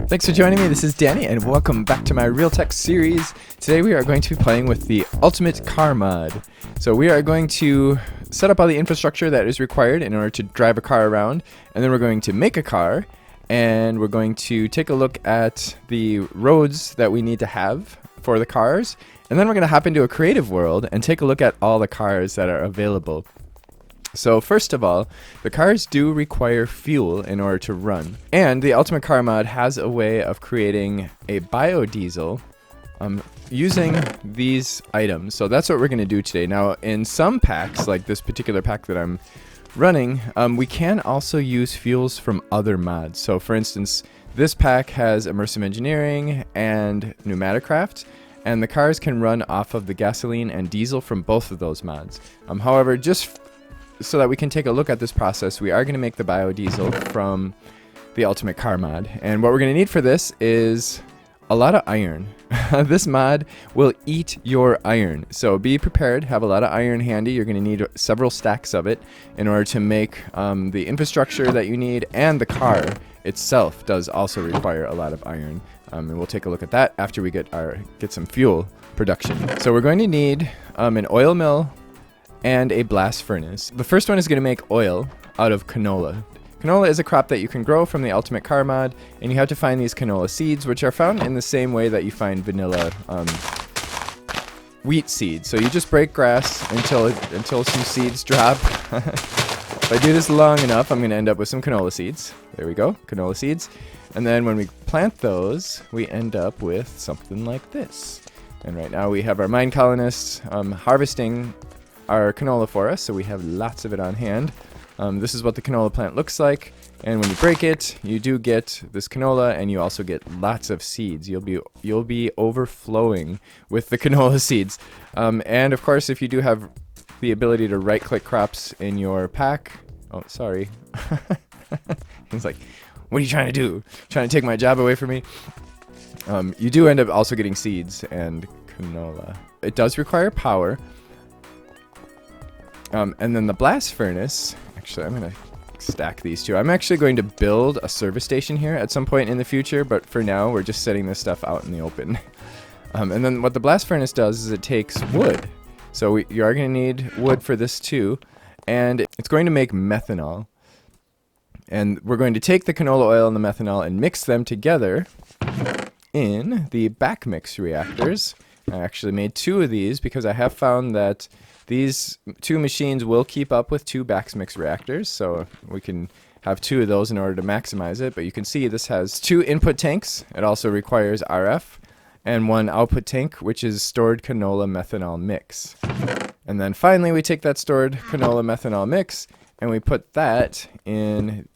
Thanks for joining me. This is Danny, and welcome back to my Real Tech series. Today we are going to be playing with the Ultimate Car Mod. So we are going to set up all the infrastructure that is required in order to drive a car around, and then we're going to make a car, and we're going to take a look at the roads that we need to have for the cars, and then we're going to hop into a creative world and take a look at all the cars that are available. So first of all, the cars do require fuel in order to run. And the Ultimate Car Mod has a way of creating a biodiesel using these items. So that's what we're going to do today. Now, in some packs, like this particular pack that I'm running, we can also use fuels from other mods. So for instance, this pack has Immersive Engineering and Pneumaticraft, and the cars can run off of the gasoline and diesel from both of those mods. However, just so that we can take a look at this process, we are going to make the biodiesel from the Ultimate Car Mod. And what we're going to need for this is a lot of iron. This mod will eat your iron. So be prepared, have a lot of iron handy. You're going to need several stacks of it in order to make the infrastructure that you need, and the car itself does also require a lot of iron. And we'll take a look at that after we get some fuel production. So we're going to need an oil mill and a blast furnace. The first one is going to make oil out of canola. Canola is a crop that you can grow from the Ultimate Car Mod, and you have to find these canola seeds, which are found in the same way that you find vanilla wheat seeds. So you just break grass until some seeds drop. If I do this long enough, I'm going to end up with some canola seeds. There we go, canola seeds. And then when we plant those, we end up with something like this. And right now we have our mine colonists harvesting our canola for us, so we have lots of it on hand. This is what the canola plant looks like, and when you break it, you do get this canola, and you also get lots of seeds. You'll be overflowing with the canola seeds. And of course, if you do have the ability to right-click crops in your pack, oh, sorry. He's like, what are you trying to do? Trying to take my job away from me? You do end up also getting seeds and canola. It does require power. And then the blast furnace, actually I'm going to stack these two. I'm actually going to build a service station here at some point in the future, but for now we're just setting this stuff out in the open. And then what the blast furnace does is it takes wood. So you are going to need wood for this too, and it's going to make methanol. And we're going to take the canola oil and the methanol and mix them together in the back mix reactors. I actually made two of these because I have found that these two machines will keep up with two back mix reactors, so we can have two of those in order to maximize it. But you can see this has two input tanks. It also requires RF, and one output tank, which is stored canola methanol mix. And then finally we take that stored canola methanol mix and we put that in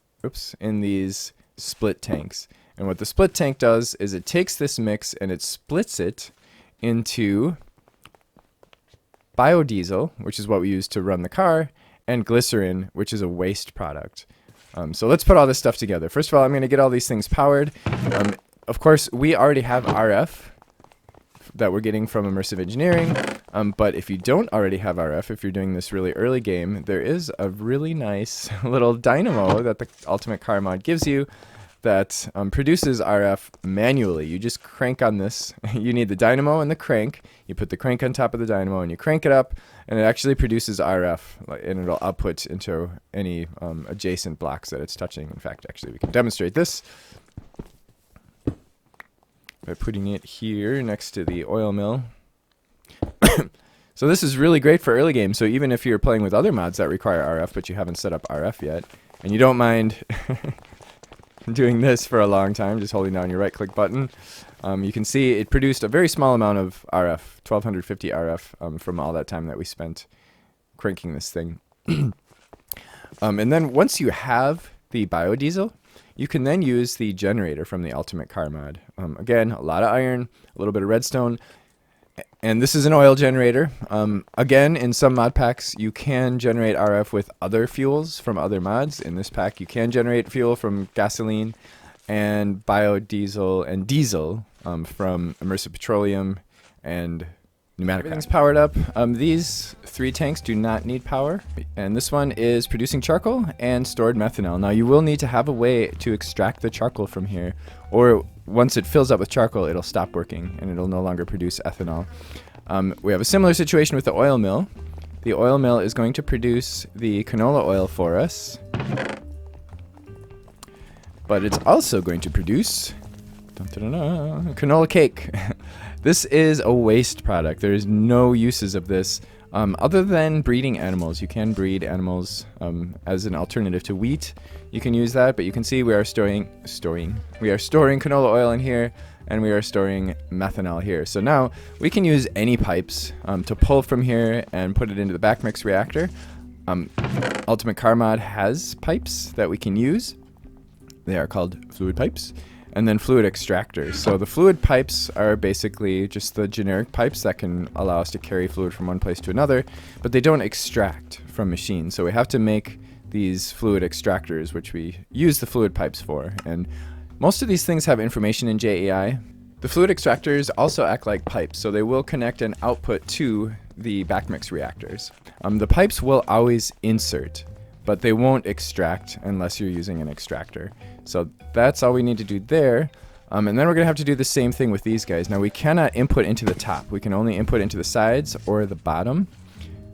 these split tanks. And what the split tank does is it takes this mix and it splits it into biodiesel, which is what we use to run the car, and glycerin, which is a waste product. So let's put all this stuff together. First of all, I'm going to get all these things powered. Of course, we already have RF that we're getting from Immersive Engineering, but if you don't already have RF, if you're doing this really early game, there is a really nice little dynamo that the Ultimate Car Mod gives you that produces RF manually. You just crank on this. You need the dynamo and the crank. You put the crank on top of the dynamo and you crank it up, and it actually produces RF, and it'll output into any adjacent blocks that it's touching. In fact, actually, we can demonstrate this by putting it here next to the oil mill. So this is really great for early game. So even if you're playing with other mods that require RF, but you haven't set up RF yet, and you don't mind doing this for a long time, just holding down your right click button, you can see it produced a very small amount of RF, 1250 RF, from all that time that we spent cranking this thing. And then once you have the biodiesel, you can then use the generator from the Ultimate Car Mod. Again, a lot of iron, a little bit of redstone, and this is an oil generator. Again, in some mod packs, you can generate RF with other fuels from other mods. In this pack, you can generate fuel from gasoline and biodiesel and diesel from Immersive Petroleum and pneumatic. Everything's powered up. These 3 tanks do not need power, and this one is producing charcoal and stored methanol. Now you will need to have a way to extract the charcoal from here, or once it fills up with charcoal, it'll stop working and it'll no longer produce ethanol. We have a similar situation with the oil mill. The oil mill is going to produce the canola oil for us, but it's also going to produce canola cake. This is a waste product. There is no uses of this other than breeding animals. You can breed animals as an alternative to wheat. You can use that, but you can see we are storing canola oil in here, and we are storing methanol here. So now we can use any pipes to pull from here and put it into the backmix reactor. Ultimate Car Mod has pipes that we can use. They are called fluid pipes. And then fluid extractors. So the fluid pipes are basically just the generic pipes that can allow us to carry fluid from one place to another, but they don't extract from machines. So we have to make these fluid extractors, which we use the fluid pipes for. And most of these things have information in JEI. The fluid extractors also act like pipes, so they will connect an output to the backmix reactors. The pipes will always insert, but they won't extract unless you're using an extractor. So that's all we need to do there. And then we're going to have to do the same thing with these guys. Now we cannot input into the top. We can only input into the sides or the bottom.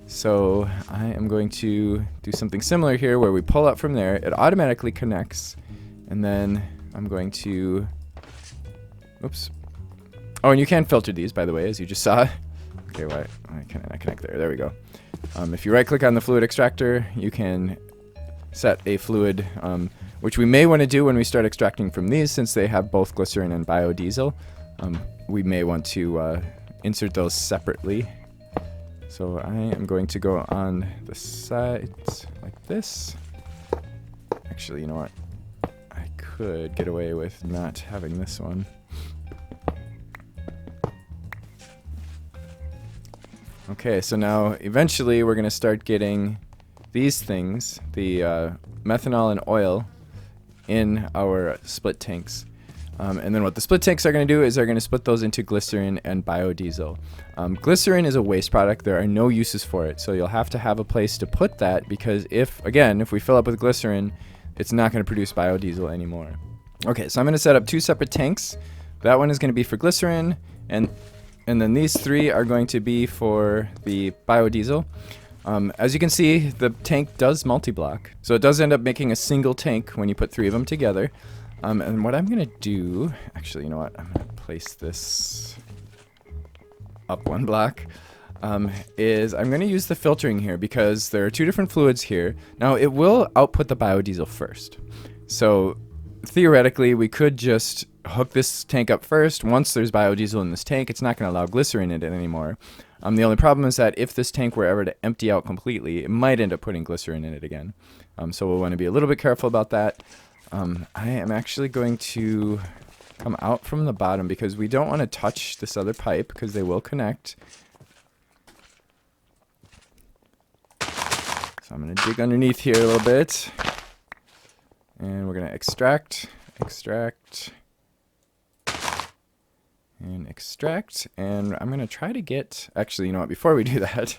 So I am going to do something similar here where we pull up from there. It automatically connects. And then I'm going to... Oops. Oh, and you can filter these, by the way, as you just saw. Okay, why can I not connect there? There we go. If you right-click on the fluid extractor, you can set a fluid, which we may want to do when we start extracting from these, since they have both glycerin and biodiesel. We may want to insert those separately. So I am going to go on the sides like this. Actually, you know what? I could get away with not having this one. Okay, so now eventually we're going to start getting these things, the methanol and oil, in our split tanks. And then what the split tanks are going to do is they're going to split those into glycerin and biodiesel. Glycerin is a waste product. There are no uses for it. So you'll have to have a place to put that, because if we fill up with glycerin, it's not going to produce biodiesel anymore. Okay, so I'm going to set up 2 separate tanks. That one is going to be for glycerin, and then these 3 are going to be for the biodiesel. As you can see, the tank does multi-block, so it does end up making a single tank when you put 3 of them together. And what I'm going to do, actually, you know what, I'm going to place this up 1 block, is I'm going to use the filtering here, because there are 2 different fluids here. Now, it will output the biodiesel first. So theoretically, we could just hook this tank up first. Once there's biodiesel in this tank, it's not going to allow glycerin in it anymore. The only problem is that if this tank were ever to empty out completely, it might end up putting glycerin in it again. So we'll want to be a little bit careful about that. I am actually going to come out from the bottom, because we don't want to touch this other pipe, because they will connect. So I'm going to dig underneath here a little bit. And we're going to extract, and extract, and I'm going to try to get, actually, you know what, before we do that,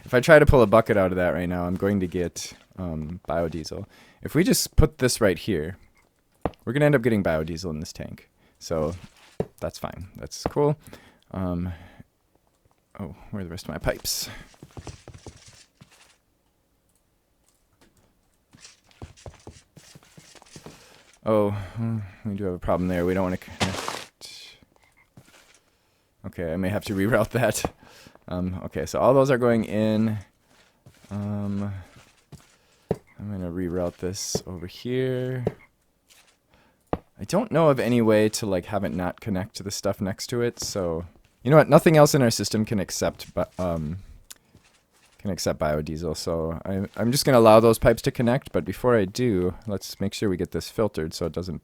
if I try to pull a bucket out of that right now, I'm going to get biodiesel. If we just put this right here, we're going to end up getting biodiesel in this tank. So that's fine. That's cool. Oh, where are the rest of my pipes? Oh, we do have a problem there. We don't want to connect. Okay, I may have to reroute that. Okay, so all those are going in. I'm going to reroute this over here. I don't know of any way to like have it not connect to the stuff next to it, so you know what? Nothing else in our system can accept biodiesel, so I'm just going to allow those pipes to connect, but before I do, let's make sure we get this filtered so it doesn't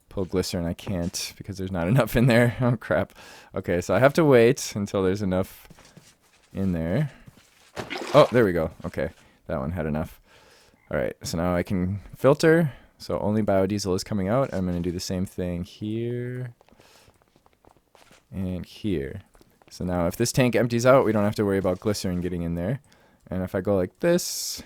pull glycerin. I can't because there's not enough in there. Oh, crap. Okay, so I have to wait until there's enough in there. Oh, there we go. Okay, that one had enough. All right, so now I can filter, so only biodiesel is coming out. I'm going to do the same thing here and here. So now if this tank empties out, we don't have to worry about glycerin getting in there. And if I go like this,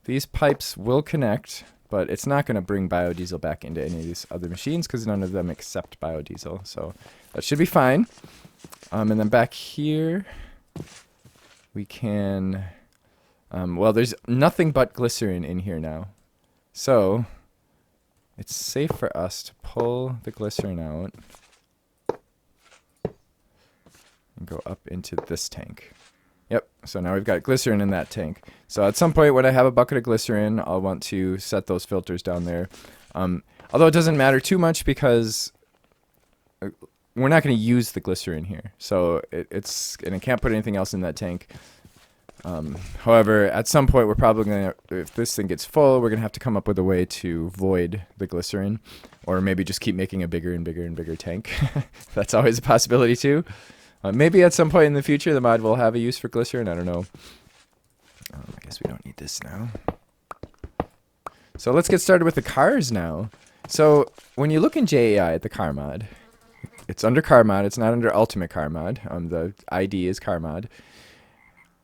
these pipes will connect, but it's not going to bring biodiesel back into any of these other machines because none of them accept biodiesel. So that should be fine. And then back here, we can, well, there's nothing but glycerin in here now. So it's safe for us to pull the glycerin out and go up into this tank. Yep, so now we've got glycerin in that tank. So at some point when I have a bucket of glycerin, I'll want to set those filters down there. Although it doesn't matter too much because we're not going to use the glycerin here. So and I can't put anything else in that tank. However, at some point we're probably going to, if this thing gets full, we're going to have to come up with a way to void the glycerin. Or maybe just keep making a bigger and bigger and bigger tank. That's always a possibility too. Maybe at some point in the future the mod will have a use for glycerin, I don't know. I guess we don't need this now. So let's get started with the cars now. So when you look in JAI at the car mod, it's under car mod, it's not under ultimate car mod. The ID is car mod.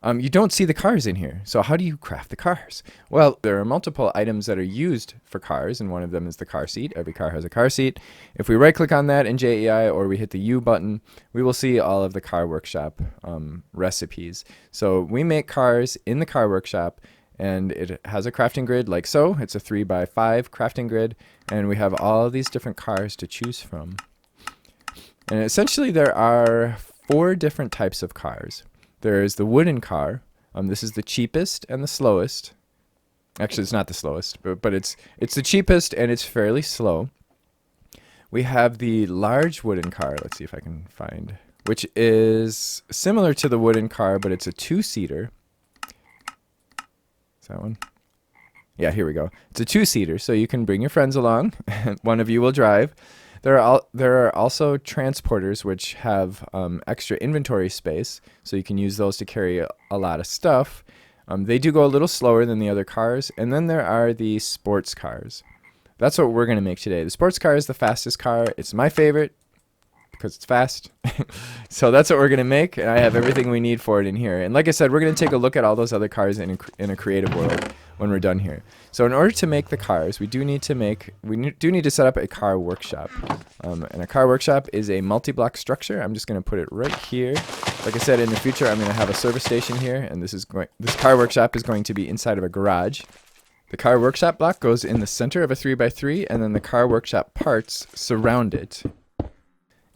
You don't see the cars in here. So how do you craft the cars? Well, there are multiple items that are used for cars, and one of them is the car seat. Every car has a car seat. If we right click on that in JEI or we hit the U button, we will see all of the car workshop recipes. So we make cars in the car workshop, and it has a crafting grid like so. It's a 3x5 crafting grid, and we have all of these different cars to choose from. And essentially there are 4 different types of cars. There's the wooden car. This is the cheapest and the slowest. Actually, it's not the slowest, but it's the cheapest and it's fairly slow. We have the large wooden car. Let's see if I can find, which is similar to the wooden car, but it's a 2-seater. Is that one? Yeah, here we go. It's a 2-seater, so you can bring your friends along. One of you will drive. There are also transporters which have extra inventory space, so you can use those to carry a lot of stuff. They do go a little slower than the other cars. And then there are the sports cars. That's what we're going to make today. The sports car is the fastest car. It's my favorite because it's fast. So that's what we're going to make, and I have everything we need for it in here. And like I said, we're going to take a look at all those other cars in a creative world when we're done here. So in order to make the cars, we do need to set up a car workshop. And a car workshop is a multi-block structure. I'm just going to put it right here. Like I said, in the future, I'm going to have a service station here, and this car workshop is going to be inside of a garage. The car workshop block goes in the center of a 3x3, and then the car workshop parts surround it.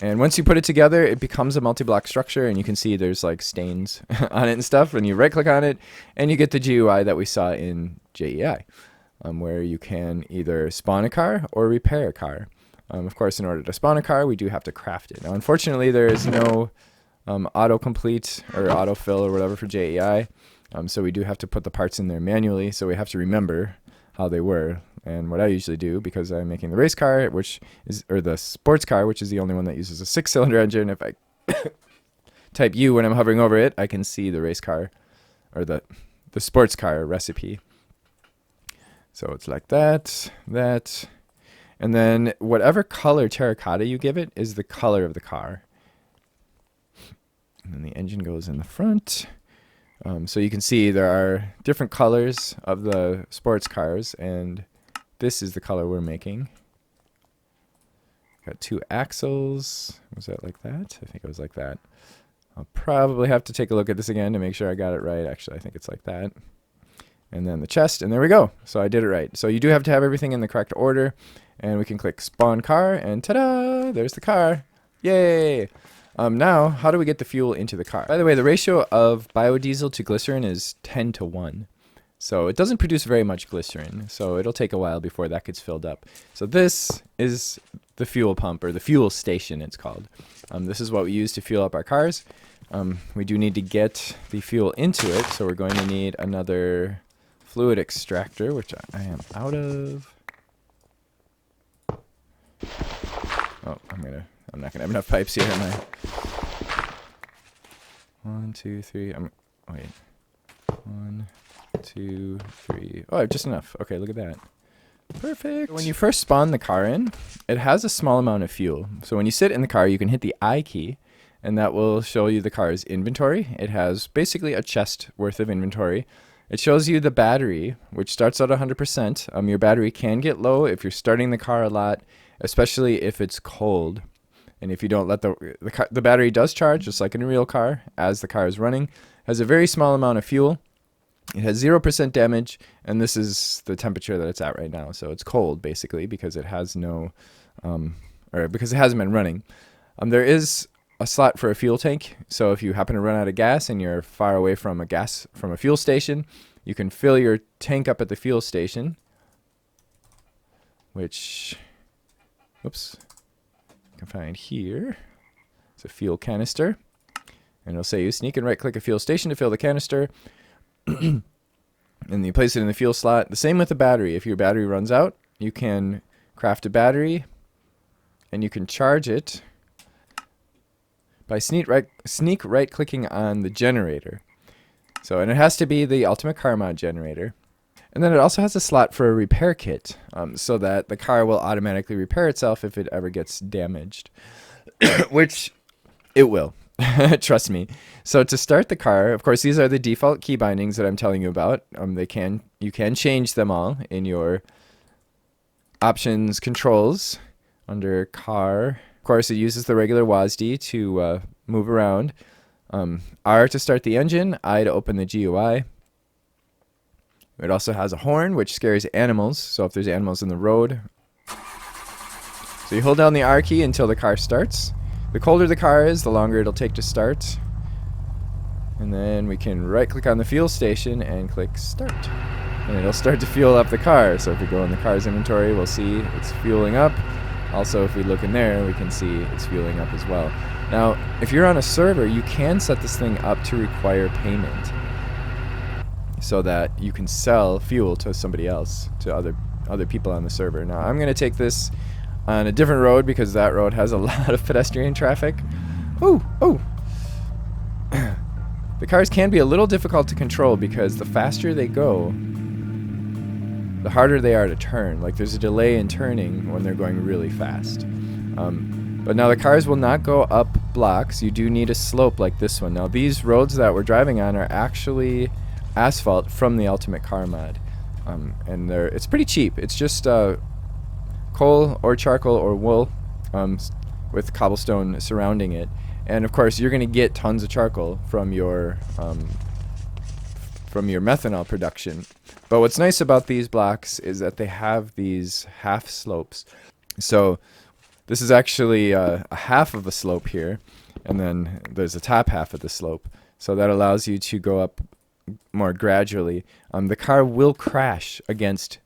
And once you put it together, it becomes a multi-block structure, and you can see there's like stains on it and stuff. And you right-click on it, and you get the GUI that we saw in JEI, where you can either spawn a car or repair a car. Of course, in order to spawn a car, we do have to craft it. Now, unfortunately, there is no autocomplete or autofill or whatever for JEI, so we do have to put the parts in there manually. So we have to remember how they were. And what I usually do, because I'm making the race car, or the sports car, which is the only one that uses a 6-cylinder engine, if I type U when I'm hovering over it, I can see the race car, or the sports car recipe. So it's like that, and then whatever color terracotta you give it is the color of the car. And then the engine goes in the front. So you can see there are different colors of the sports cars, and this is the color we're making. Got 2 axles. Was that like that? I think it was like that. I'll probably have to take a look at this again to make sure I got it right. Actually, I think it's like that. And then the chest, and there we go. So I did it right. So you do have to have everything in the correct order, and we can click spawn car, and ta-da! There's the car. Yay! Now, how do we get the fuel into the car? By the way, the ratio of biodiesel to glycerin is 10:1. So it doesn't produce very much glycerin, so it'll take a while before that gets filled up. So this is the fuel pump, or the fuel station it's called. This is what we use to fuel up our cars. We do need to get the fuel into it, so we're going to need another fluid extractor, which I am out of. Oh, I'm not gonna have enough pipes here, am I? 1, 2, 3. Wait. 1, 2, 3. Oh, I have just enough. Okay, look at that. Perfect. When you first spawn the car in, it has a small amount of fuel. So when you sit in the car, you can hit the I key, and that will show you the car's inventory. It has basically a chest worth of inventory. It shows you the battery, which starts at 100%. Your battery can get low if you're starting the car a lot, especially if it's cold. And if you don't let the battery does charge, just like in a real car, as the car is running. Has a very small amount of fuel. It has 0% damage, and this is the temperature that it's at right now. So it's cold, basically, because it has no, or because it hasn't been running. There is a slot for a fuel tank. So if you happen to run out of gas and you're far away from a fuel station, you can fill your tank up at the fuel station, which, whoops, you can find here. It's a fuel canister, and it'll say you sneak and right-click a fuel station to fill the canister. And you place it in the fuel slot. The same with the battery. If your battery runs out, you can craft a battery, and you can charge it by sneak right-clicking on the generator. So, and it has to be the Ultimate Car Mod generator. And then it also has a slot for a repair kit, so that the car will automatically repair itself if it ever gets damaged, which it will. Trust me. So to start the car, of course, these are the default key bindings that I'm telling you about. You can change them all in your options controls under car. Of course, it uses the regular WASD to move around. R to start the engine, I to open the GUI. It also has a horn, which scares animals, so if there's animals in the road. So you hold down the R key until the car starts. The colder the car is, the longer it'll take to start. And then we can right-click on the fuel station and click Start. And it'll start to fuel up the car. So if we go in the car's inventory, we'll see it's fueling up. Also, if we look in there, we can see it's fueling up as well. Now, if you're on a server, you can set this thing up to require payment, so that you can sell fuel to somebody else, to other people on the server. Now, I'm going to take this on a different road because that road has a lot of pedestrian traffic. Oh! The cars can be a little difficult to control because the faster they go, the harder they are to turn. Like, there's a delay in turning when they're going really fast. But now the cars will not go up blocks. You do need a slope like this one. Now, these roads that we're driving on are actually asphalt from the Ultimate Car Mod, and it's pretty cheap. It's just coal or charcoal or wool with cobblestone surrounding it, and of course you're going to get tons of charcoal from your methanol production. But what's nice about these blocks is that they have these half slopes. So this is actually a half of a slope here, and then there's a top half of the slope, so that allows you to go up more gradually. The car will crash against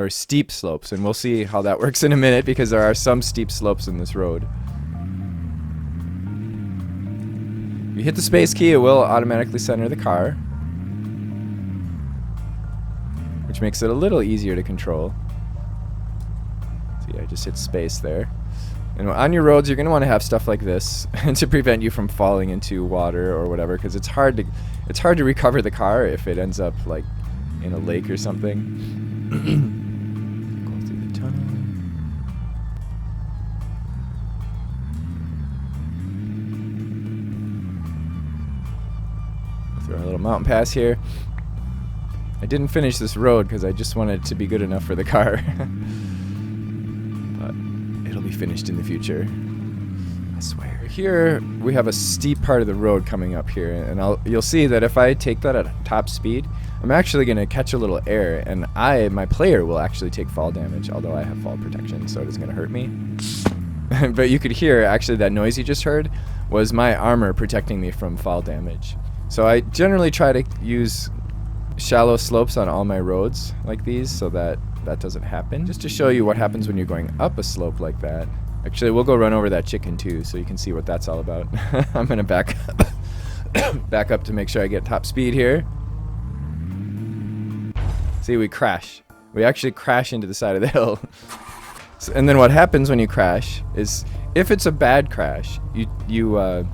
steep slopes, and we'll see how that works in a minute because there are some steep slopes in this road. If you hit the space key, it will automatically center the car, which makes it a little easier to control. See, I just hit space there. And on your roads, you're going to want to have stuff like this to prevent you from falling into water or whatever, because it's hard to recover the car if it ends up like in a lake or something. Go through the tunnel. Go through our little mountain pass here. I didn't finish this road because I just wanted it to be good enough for the car. It'll be finished in the future, I swear. Here we have a steep part of the road coming up here, and you'll see that if I take that at top speed, I'm actually going to catch a little air, and my player will actually take fall damage, although I have fall protection, so it isn't going to hurt me. But you could hear, actually, that noise you just heard was my armor protecting me from fall damage. So I generally try to use shallow slopes on all my roads like these so that doesn't happen. Just to show you what happens when you're going up a slope like that. Actually, we'll go run over that chicken too so you can see what that's all about. I'm going to back up to make sure I get top speed here. See, we crash. We actually crash into the side of the hill. And then what happens when you crash is, if it's a bad crash, the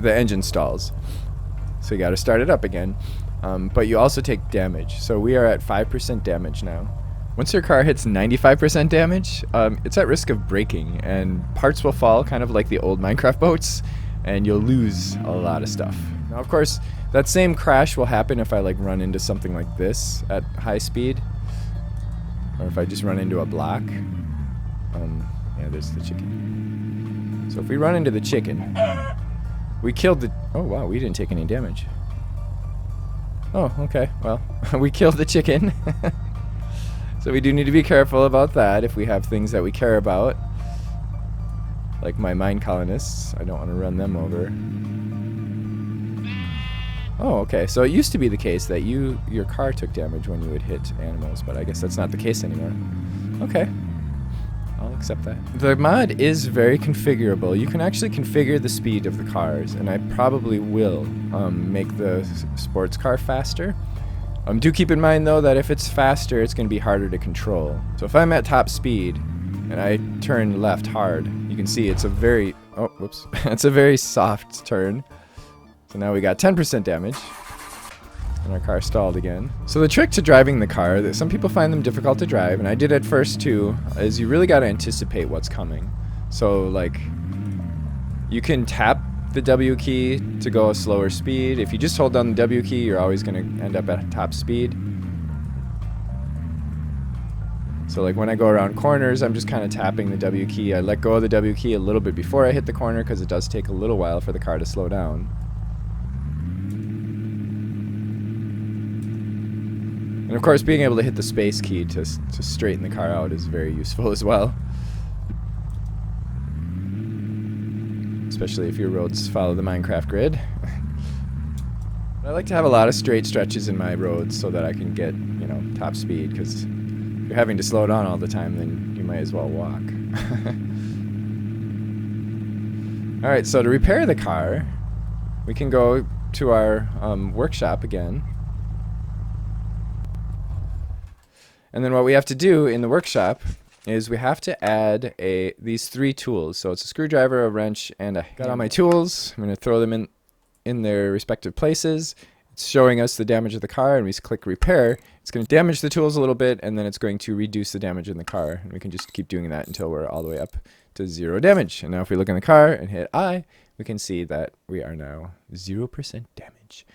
engine stalls. So you got to start it up again. But you also take damage. So we are at 5% damage now. Once your car hits 95% damage, it's at risk of breaking, and parts will fall, kind of like the old Minecraft boats, and you'll lose a lot of stuff. Now, of course, that same crash will happen if I like run into something like this at high speed, or if I just run into a block. Yeah, there's the chicken. So if we run into the chicken, we killed the... Oh, wow, we didn't take any damage. Oh, okay, well, we killed the chicken. So we do need to be careful about that if we have things that we care about. Like my mine colonists. I don't want to run them over. Oh, okay. So it used to be the case that your car took damage when you would hit animals, but I guess that's not the case anymore. Okay. I'll accept that. The mod is very configurable. You can actually configure the speed of the cars, and I probably will make the sports car faster. Do keep in mind though that if it's faster, it's going to be harder to control. So if I'm at top speed and I turn left hard, you can see it's a very, oh, whoops, it's a very soft turn. So now we got 10% damage, and our car stalled again. So the trick to driving the car, that some people find them difficult to drive, and I did at first too, is you really got to anticipate what's coming. So like, you can tap the W key to go a slower speed. If you just hold down the W key, you're always going to end up at top speed. So like when I go around corners, I'm just kind of tapping the W key. I let go of the W key a little bit before I hit the corner because it does take a little while for the car to slow down. And of course, being able to hit the space key to straighten the car out is very useful as well. Especially if your roads follow the Minecraft grid. I like to have a lot of straight stretches in my roads so that I can get, you know, top speed, because if you're having to slow down all the time, then you might as well walk. Alright, so to repair the car, we can go to our workshop again. And then what we have to do in the workshop is we have to add these 3 tools. So it's a screwdriver, a wrench, and a... Got all my tools. I'm going to throw them in their respective places. It's showing us the damage of the car, and we click repair. It's going to damage the tools a little bit, and then it's going to reduce the damage in the car. And we can just keep doing that until we're all the way up to 0 damage. And now if we look in the car and hit I, we can see that we are now 0% damage.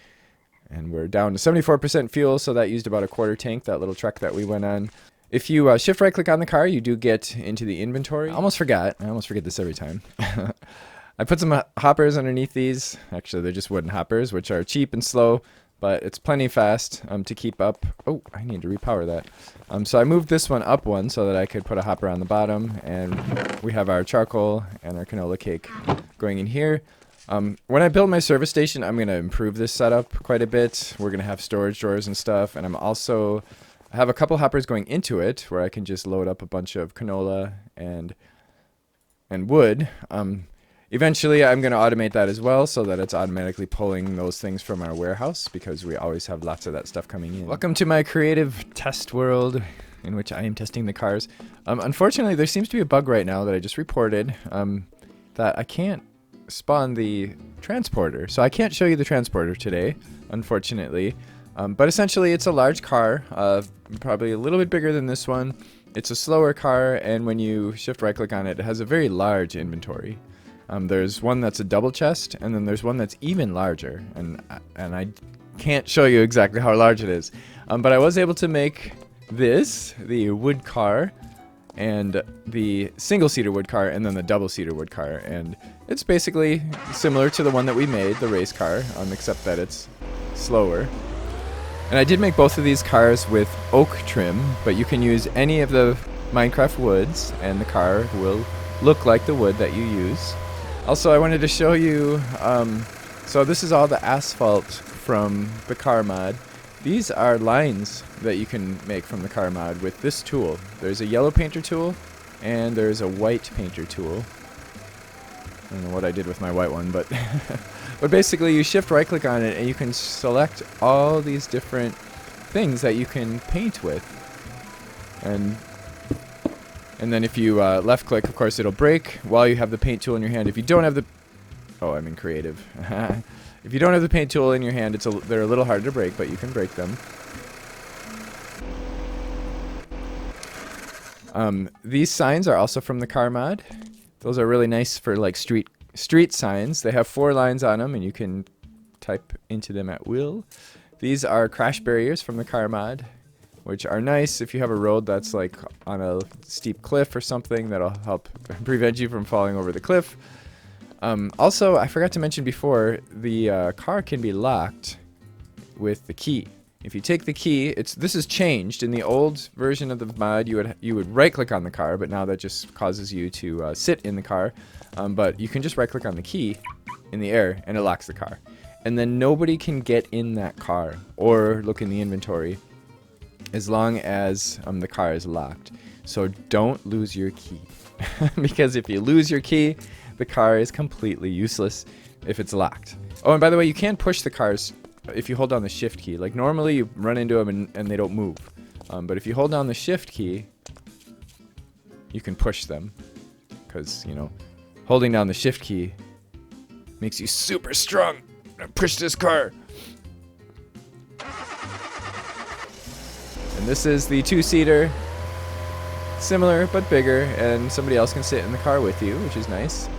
And we're down to 74% fuel, so that used about a quarter tank, that little trek that we went on. If you shift right click on the car, you do get into the inventory. I almost forget this every time. I put some hoppers underneath these. Actually, they're just wooden hoppers, which are cheap and slow, but it's plenty fast to keep up. Oh, I need to repower that. So I moved this one up one so that I could put a hopper on the bottom, and we have our charcoal and our canola cake going in here. When I build my service station, I'm going to improve this setup quite a bit. We're going to have storage drawers and stuff, and I have a couple hoppers going into it where I can just load up a bunch of canola and wood. Eventually, I'm going to automate that as well so that it's automatically pulling those things from our warehouse, because we always have lots of that stuff coming in. Welcome to my creative test world in which I am testing the cars. Unfortunately, there seems to be a bug right now that I just reported that I can't spawn the transporter. So I can't show you the transporter today, unfortunately. But essentially, it's a large car, probably a little bit bigger than this one. It's a slower car, and when you shift right-click on it, it has a very large inventory. There's one that's a double chest, and then there's one that's even larger, and I can't show you exactly how large it is. But I was able to make this, the wood car, and the single-seater wood car, and then the double-seater wood car, and it's basically similar to the one that we made, the race car, except that it's slower. And I did make both of these cars with oak trim, but you can use any of the Minecraft woods, and the car will look like the wood that you use. Also, I wanted to show you, so this is all the asphalt from the car mod. These are lines that you can make from the car mod with this tool. There's a yellow painter tool, and there's a white painter tool. I don't know what I did with my white one, but but basically you shift right click on it and you can select all these different things that you can paint with. And then if you left click, of course it'll break while you have the paint tool in your hand. If you don't have the... Oh, I'm in creative. If you don't have the paint tool in your hand, they're a little harder to break, but you can break them. These signs are also from the car mod. Those are really nice for like street signs. They have 4 lines on them, and you can type into them at will. These are crash barriers from the car mod, which are nice if you have a road that's like on a steep cliff or something. That'll help prevent you from falling over the cliff. Also, I forgot to mention before, the car can be locked with the key. If you take the key, this is changed. In the old version of the mod, you would right-click on the car, but now that just causes you to sit in the car. But you can just right-click on the key in the air, and it locks the car. And then nobody can get in that car or look in the inventory as long as the car is locked. So don't lose your key. Because if you lose your key, the car is completely useless if it's locked. Oh, and by the way, you can push the cars if you hold down the shift key. Like normally you run into them and they don't move. But if you hold down the shift key, you can push them. Because, you know, holding down the shift key makes you super strong. Push this car. And this is the 2-seater. Similar, but bigger. And somebody else can sit in the car with you, which is nice.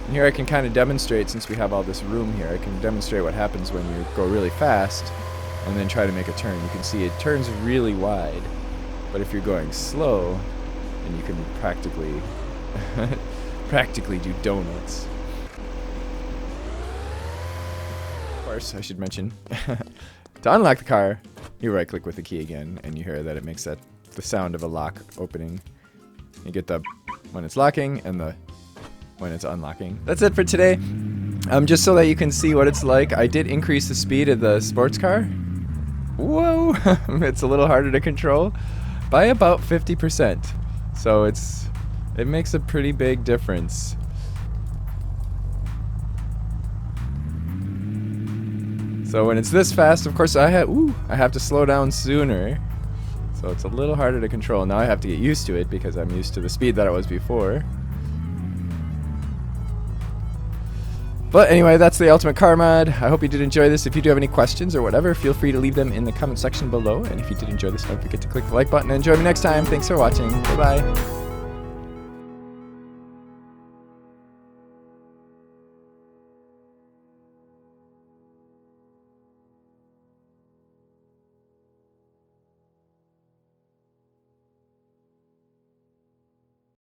And here I can kind of demonstrate, since we have all this room here, I can demonstrate what happens when you go really fast and then try to make a turn. You can see it turns really wide, but if you're going slow, then you can practically do donuts. Of course, I should mention, to unlock the car, you right-click with the key again, and you hear that it makes the sound of a lock opening. You get the when it's locking and the when it's unlocking. That's it for today. Just so that you can see what it's like, I did increase the speed of the sports car. Whoa! It's a little harder to control by about 50%. So it makes a pretty big difference. So when it's this fast, of course I have to slow down sooner. So it's a little harder to control. Now I have to get used to it because I'm used to the speed that it was before. But anyway, that's the Ultimate Car Mod. I hope you did enjoy this. If you do have any questions or whatever, feel free to leave them in the comment section below. And if you did enjoy this, don't forget to click the like button and join me next time. Thanks for watching. Bye-bye.